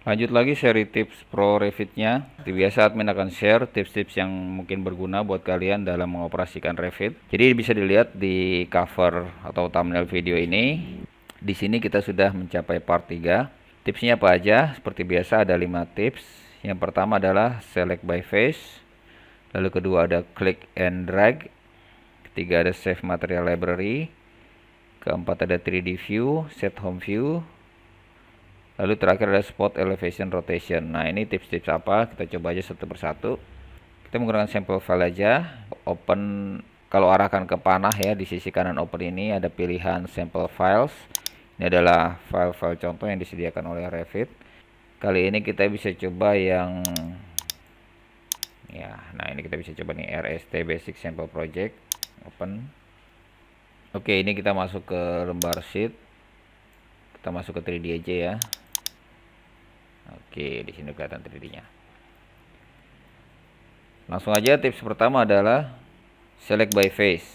Lanjut lagi seri tips pro Revit-nya. Seperti biasa admin akan share tips-tips yang mungkin berguna buat kalian dalam mengoperasikan Revit. Jadi bisa dilihat di cover atau thumbnail video ini. Di sini kita sudah mencapai part 3. Tipsnya apa aja? Seperti biasa ada 5 tips. Yang pertama adalah select by face. Lalu kedua ada click and drag. Ketiga ada save material library. Keempat ada 3D view, set home view. Lalu terakhir ada spot elevation rotation. Nah, ini tips-tips apa? Kita coba aja satu persatu. Kita menggunakan sampel file aja. Open, kalau arahkan ke panah ya, di sisi kanan open ini ada pilihan sample files. Ini adalah file-file contoh yang disediakan oleh Revit. Kali ini kita bisa coba yang ya, nah ini kita bisa coba nih RST Basic Sample Project. Open. Oke, ini kita masuk ke lembar sheet. Kita masuk ke 3D aja ya. Oke, di sini kelihatan 3D-nya. Langsung aja tips pertama adalah select by face.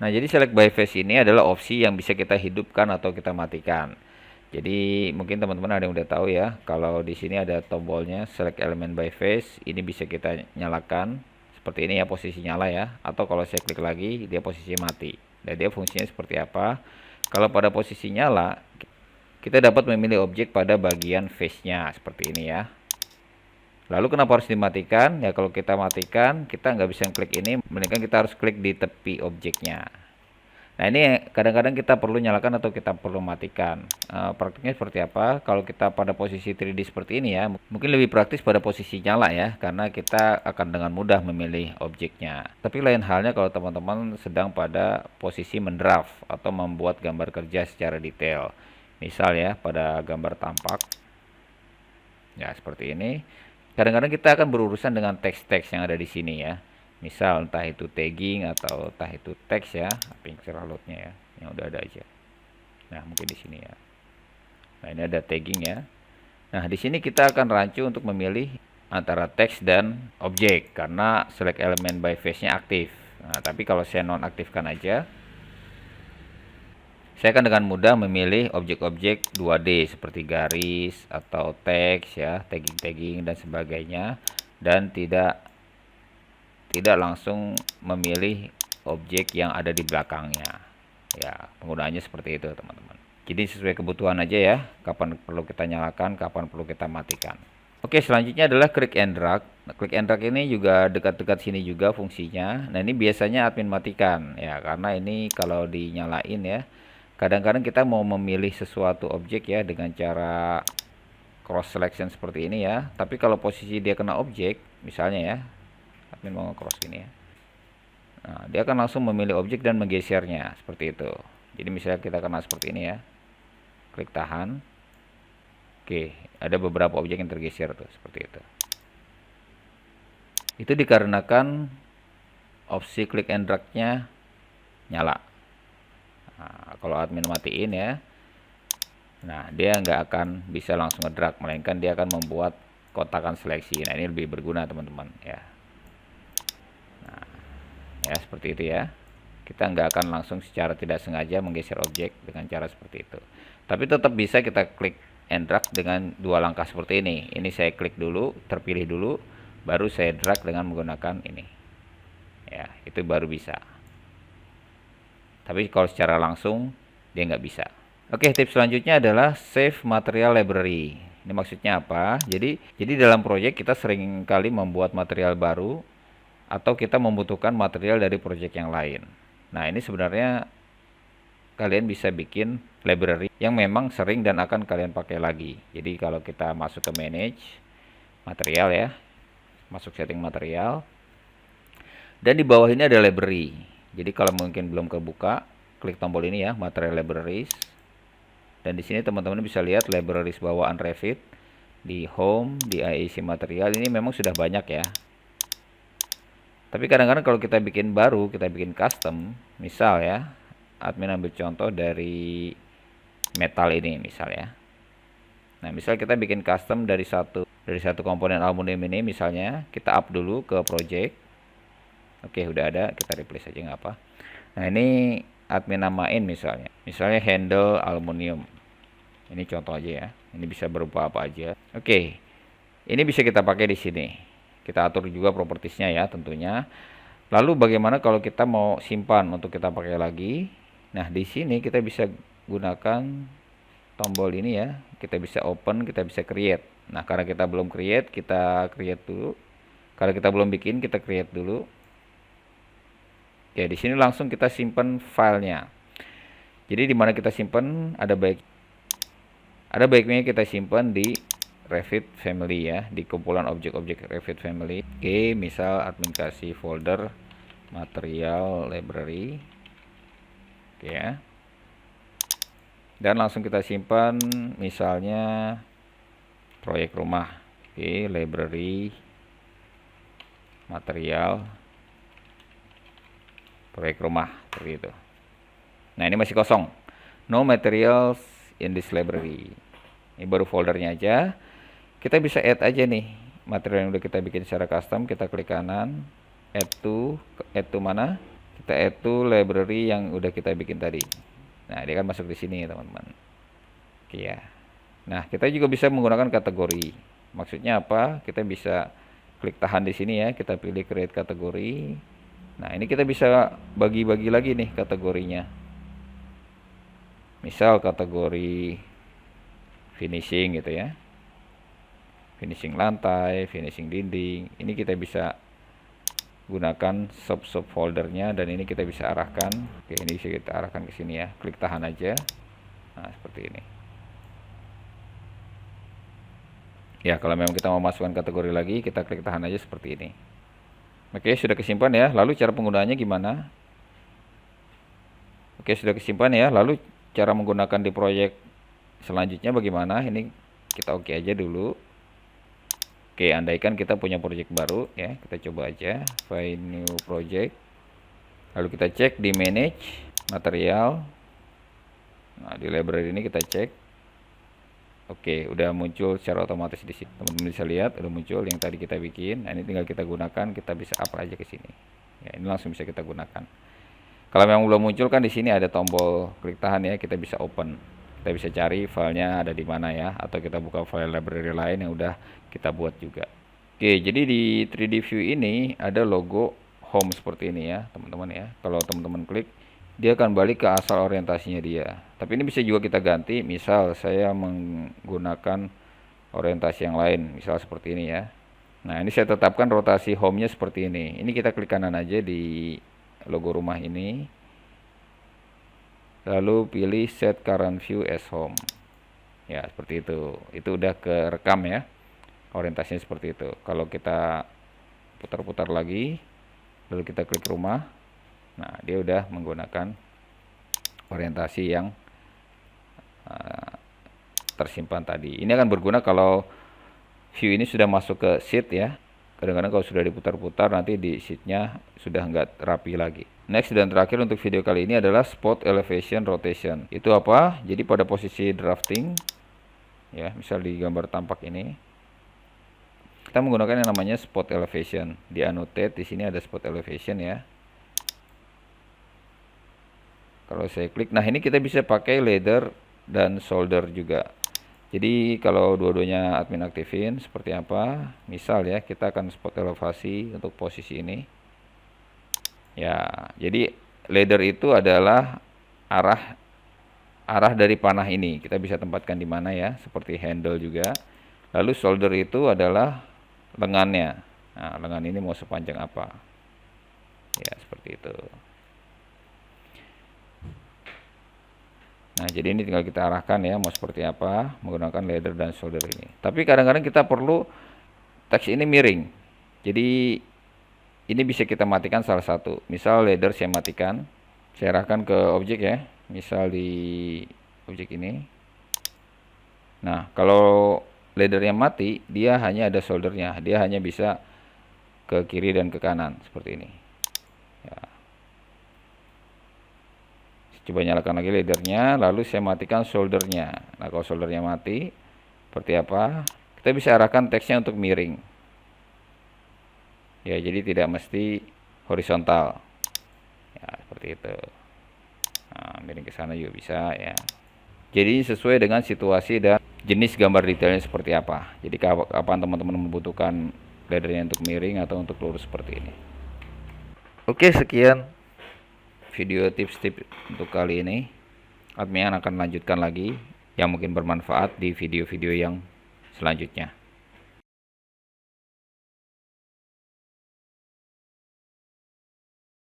Nah, jadi select by face ini adalah opsi yang bisa kita hidupkan atau kita matikan. Jadi mungkin teman-teman ada yang udah tahu ya, kalau di sini ada tombolnya select element by face, ini bisa kita nyalakan seperti ini ya, posisi nyala ya. Atau kalau saya klik lagi, dia posisi mati. Dan dia fungsinya seperti apa? Kalau pada posisi nyala, kita dapat memilih objek pada bagian face-nya seperti ini ya. Lalu kenapa harus dimatikan? Ya kalau kita matikan, kita nggak bisa klik ini, melainkan kita harus klik di tepi objeknya. Nah ini kadang-kadang kita perlu nyalakan atau kita perlu matikan. Praktiknya seperti apa? Kalau kita pada posisi 3D seperti ini ya, mungkin lebih praktis pada posisi nyala ya, karena kita akan dengan mudah memilih objeknya. Tapi lain halnya kalau teman-teman sedang pada posisi mendraft atau membuat gambar kerja secara detail. Misal ya, pada gambar tampak. Ya, seperti ini. Kadang-kadang kita akan berurusan dengan teks-teks yang ada di sini ya. Misal entah itu tagging atau entah itu teks ya, picture load-nya ya, yang udah ada aja. Nah, mungkin di sini ya. Nah, ini ada tagging ya. Nah, di sini kita akan rancu untuk memilih antara teks dan objek karena select element by face-nya aktif. Nah, tapi kalau saya nonaktifkan aja, saya akan dengan mudah memilih objek-objek 2D seperti garis atau teks ya, tagging-tagging dan sebagainya, dan tidak langsung memilih objek yang ada di belakangnya. Ya, penggunaannya seperti itu, teman-teman. Jadi sesuai kebutuhan aja ya, kapan perlu kita nyalakan, kapan perlu kita matikan. Oke, selanjutnya adalah click and drag. Nah, click and drag ini juga dekat-dekat sini juga fungsinya. Nah, ini biasanya admin matikan ya, karena ini kalau dinyalain ya, kadang-kadang kita mau memilih sesuatu objek ya dengan cara cross selection seperti ini ya. Tapi kalau posisi dia kena objek, misalnya ya, admin mau cross gini ya. Nah, dia akan langsung memilih objek dan menggesernya seperti itu. Jadi misalnya kita kena seperti ini ya. Klik tahan. Oke, ada beberapa objek yang tergeser tuh seperti itu. Itu dikarenakan opsi click and drag-nya nyala. Nah, kalau admin matiin ya, nah dia nggak akan bisa langsung ngedrag, melainkan dia akan membuat kotakan seleksi. Nah ini lebih berguna teman-teman ya. Nah, ya seperti itu ya. Kita nggak akan langsung secara tidak sengaja menggeser objek dengan cara seperti itu. Tapi tetap bisa kita klik and drag dengan dua langkah seperti ini. Ini saya klik dulu, terpilih dulu, baru saya drag dengan menggunakan ini. Ya, itu baru bisa. Tapi kalau secara langsung dia nggak bisa. Oke, tips selanjutnya adalah save material library. Ini maksudnya apa? Jadi dalam proyek kita sering kali membuat material baru atau kita membutuhkan material dari proyek yang lain. Nah, ini sebenarnya kalian bisa bikin library yang memang sering dan akan kalian pakai lagi. Jadi kalau kita masuk ke manage material ya, masuk setting material, dan di bawah ini ada library. Jadi kalau mungkin belum kebuka, klik tombol ini ya, material libraries. Dan di sini teman-teman bisa lihat libraries bawaan Revit di home, di IAC material ini memang sudah banyak ya. Tapi kadang-kadang kalau kita bikin baru, kita bikin custom, misal ya, admin ambil contoh dari metal ini misal ya. Nah, misal kita bikin custom dari satu komponen aluminium ini misalnya, kita up dulu ke project. Oke, udah ada, kita replace aja nggak apa. Nah, ini admin namain misalnya handle aluminium. Ini contoh aja ya. Ini bisa berupa apa aja. Oke. Ini bisa kita pakai di sini. Kita atur juga propertiesnya ya tentunya. Lalu bagaimana kalau kita mau simpan untuk kita pakai lagi? Nah, di sini kita bisa gunakan tombol ini ya. Kita bisa open, kita bisa create. Nah, karena kita belum create, kita create dulu. Kalau kita belum bikin, kita create dulu. Ya, di sini langsung kita simpan filenya. Jadi di mana kita simpan ada baiknya kita simpan di Revit Family ya, di kumpulan objek-objek Revit Family. Oke, misal admin kasih folder material library. Oke ya. Dan langsung kita simpan misalnya proyek rumah. Oke, library material proyek rumah seperti itu. Nah, ini masih kosong. No materials in this library. Ini baru foldernya aja. Kita bisa add aja nih material yang udah kita bikin secara custom. Kita klik kanan, add to mana? Kita add to library yang udah kita bikin tadi. Nah, dia kan masuk di sini teman-teman. Oke ya. Nah, kita juga bisa menggunakan kategori. Maksudnya apa? Kita bisa klik tahan di sini ya. Kita pilih create kategori. Nah, ini kita bisa bagi-bagi lagi nih kategorinya. Misal kategori finishing gitu ya, finishing lantai, finishing dinding. Ini kita bisa gunakan sub foldernya, dan ini kita bisa arahkan. Oke, ini bisa kita arahkan ke sini ya. Klik tahan aja. Nah, seperti ini. Ya, kalau memang kita mau masukkan kategori lagi, kita klik tahan aja seperti ini. Oke, sudah kesimpan ya. Lalu cara penggunaannya gimana? Oke, sudah kesimpan ya. Lalu cara menggunakan di proyek selanjutnya bagaimana? Ini kita oke aja dulu. Oke, andaikan kita punya project baru ya, kita coba aja find new project. Lalu kita cek di manage material. Nah, di library ini kita cek. Oke, udah muncul secara otomatis di sini. Teman-teman bisa lihat udah muncul yang tadi kita bikin. Nah, ini tinggal kita gunakan, kita bisa up aja ke sini. Ya, ini langsung bisa kita gunakan. Kalau memang belum muncul kan di sini ada tombol klik tahan ya, kita bisa open. Kita bisa cari filenya ada di mana ya, atau kita buka file library lain yang udah kita buat juga. Oke, jadi di 3D view ini ada logo home seperti ini ya, teman-teman ya. Kalau teman-teman klik, dia akan balik ke asal orientasinya dia. Tapi ini bisa juga kita ganti, misal saya menggunakan orientasi yang lain, misal seperti ini ya. Nah, ini saya tetapkan rotasi home-nya seperti ini. Ini kita klik kanan aja di logo rumah ini. Lalu pilih set current view as home. Ya, seperti itu. Itu udah kerekam ya. Orientasinya seperti itu. Kalau kita putar-putar lagi, lalu kita klik rumah. Nah, dia udah menggunakan orientasi yang tersimpan tadi. Ini akan berguna kalau view ini sudah masuk ke sheet ya. Kadang-kadang kalau sudah diputar-putar nanti di sheetnya sudah nggak rapi lagi. Next dan terakhir untuk video kali ini adalah spot elevation rotation. Itu apa? Jadi pada posisi drafting ya, misal di gambar tampak ini, kita menggunakan yang namanya spot elevation. Di annotate di sini ada spot elevation ya. Kalau saya klik, nah ini kita bisa pakai ladder dan solder juga. Jadi kalau dua-duanya admin aktifin seperti apa? Misal ya, kita akan spot elevasi untuk posisi ini. Ya, jadi ladder itu adalah arah dari panah ini. Kita bisa tempatkan di mana ya, seperti handle juga. Lalu solder itu adalah lengannya. Nah, lengan ini mau sepanjang apa? Ya, seperti itu. Nah, jadi ini tinggal kita arahkan ya, mau seperti apa menggunakan ladder dan solder ini. Tapi kadang-kadang kita perlu teks ini miring. Jadi ini bisa kita matikan salah satu. Misal ladder saya matikan, saya arahkan ke objek ya, misal di objek ini. Nah, kalau laddernya mati, dia hanya ada soldernya, dia hanya bisa ke kiri dan ke kanan seperti ini. Ya. Coba nyalakan lagi laddernya, lalu saya matikan soldernya. Nah, kalau soldernya mati, seperti apa? Kita bisa arahkan teksnya untuk miring. Ya, jadi tidak mesti horizontal. Ya, seperti itu. Nah, miring ke sana juga bisa ya. Jadi sesuai dengan situasi dan jenis gambar detailnya seperti apa. Jadi kapan teman-teman membutuhkan leadernya untuk miring atau untuk lurus seperti ini. Oke, sekian video tips-tips untuk kali ini. Admin akan lanjutkan lagi yang mungkin bermanfaat di video-video yang selanjutnya.